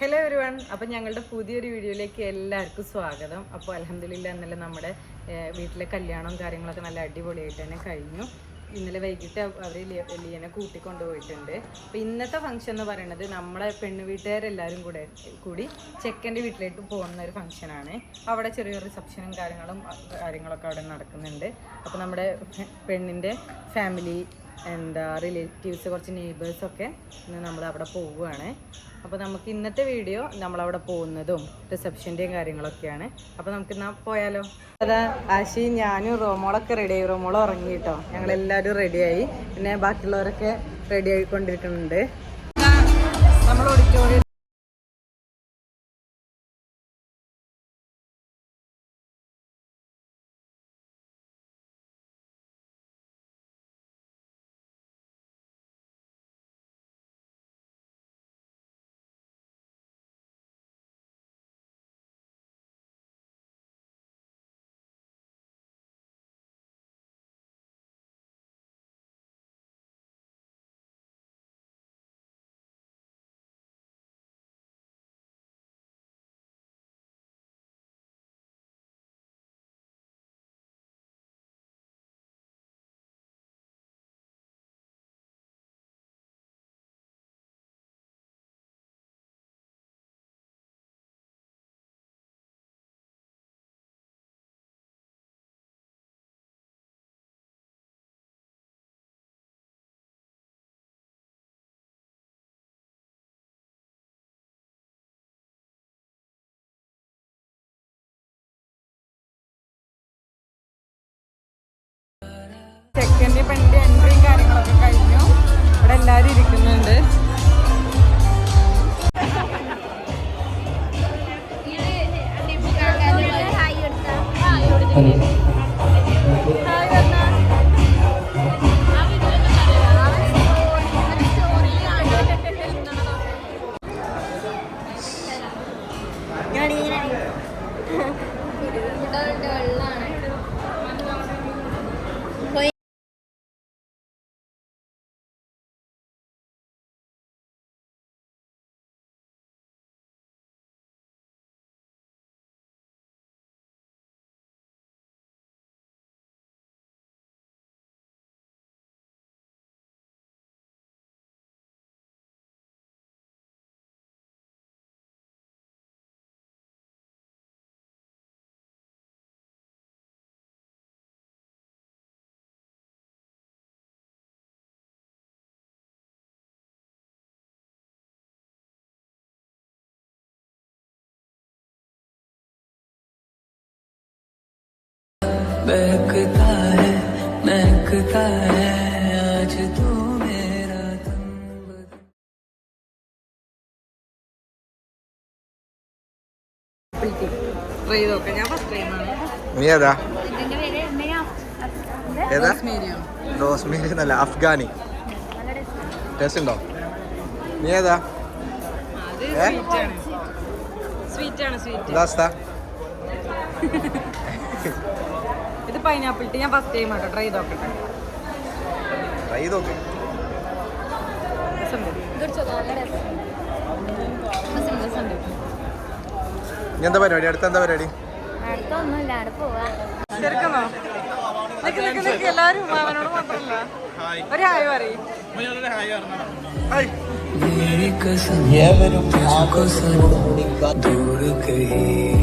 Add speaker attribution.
Speaker 1: Hello everyone. അപ്പം ഞങ്ങളുടെ പുതിയൊരു വീഡിയോയിലേക്ക് എല്ലാവർക്കും സ്വാഗതം. അപ്പോൾ അൽഹംദുലില്ലാ ഇന്നലെ നമ്മുടെ വീട്ടിലെ കല്യാണവും കാര്യങ്ങളൊക്കെ നല്ല അടിപൊളിയായിട്ട് തന്നെ കഴിഞ്ഞു. ഇന്നലെ വൈകിട്ട് അവർ ലിയനെ കൂട്ടിക്കൊണ്ടുപോയിട്ടുണ്ട്. അപ്പോൾ ഇന്നത്തെ ഫംഗ്ഷൻ എന്ന് പറയുന്നത് നമ്മളെ പെണ്ണ് വീട്ടുകാരെല്ലാവരും കൂടി ചെക്കൻ്റെ വീട്ടിലേക്ക് പോകുന്ന ഒരു ഫംഗ്ഷനാണ്. അവിടെ ചെറിയൊരു റിസപ്ഷനും കാര്യങ്ങളൊക്കെ അവിടെ നടക്കുന്നുണ്ട്. അപ്പോൾ നമ്മുടെ പെണ്ണിൻ്റെ ഫാമിലി റിലേറ്റീവ്സ് കുറച്ച് നെയ്ബേഴ്സൊക്കെ ഇന്ന് നമ്മൾ അവിടെ പോവുകയാണ്. അപ്പോൾ നമുക്ക് ഇന്നത്തെ വീഡിയോ നമ്മളവിടെ പോകുന്നതും റിസപ്ഷൻ്റെയും കാര്യങ്ങളൊക്കെയാണ്. അപ്പോൾ നമുക്ക് എന്നാൽ പോയാലോ. അതാ ആശി ഞാനും റോമോളൊക്കെ റെഡിയായി. റോമോൾ ഉറങ്ങി കേട്ടോ. ഞങ്ങളെല്ലാവരും റെഡിയായി. പിന്നെ ബാക്കിയുള്ളവരൊക്കെ റെഡി ആയിക്കൊണ്ടിരിക്കുന്നുണ്ട്. നമ്മൾ ഓഡിറ്റോറിയം ചെക്കൻ്റെ പെണ്ണിൻ്റെ എൻട്രിയും കാര്യങ്ങളൊക്കെ കഴിഞ്ഞു. ഇവിടെ എല്ലാവരും ഇരിക്കുന്നുണ്ട്.
Speaker 2: महकता है आज तू मेरा तन
Speaker 1: ഞാൻ ഫസ്റ്റ് ടൈമാണ്.
Speaker 3: നീ ഏതാ? ഏതാ? റോസ്മേരി എന്നല്ല, അഫ്ഗാനി. ടേസ്റ്റ് ഉണ്ടോ? നീ ഏതാ?
Speaker 1: സ്വീറ്റാണ്. ഇത് പൈനാപ്പിൾ ടീ. ഞാൻ ഫസ്റ്റ് ടൈം ആട്ടോ. ട്രൈ ചെയ്ത് നോക്കട്ടെ.
Speaker 3: എന്താ പരിപാടി? അടുത്ത പരിപാടി?
Speaker 1: ചെറുക്കണോ? എല്ലാവരും അവനോട് മാത്രമല്ല ഒരു ഹായ് പറയും.
Speaker 2: मेरी कसम दूर कहीं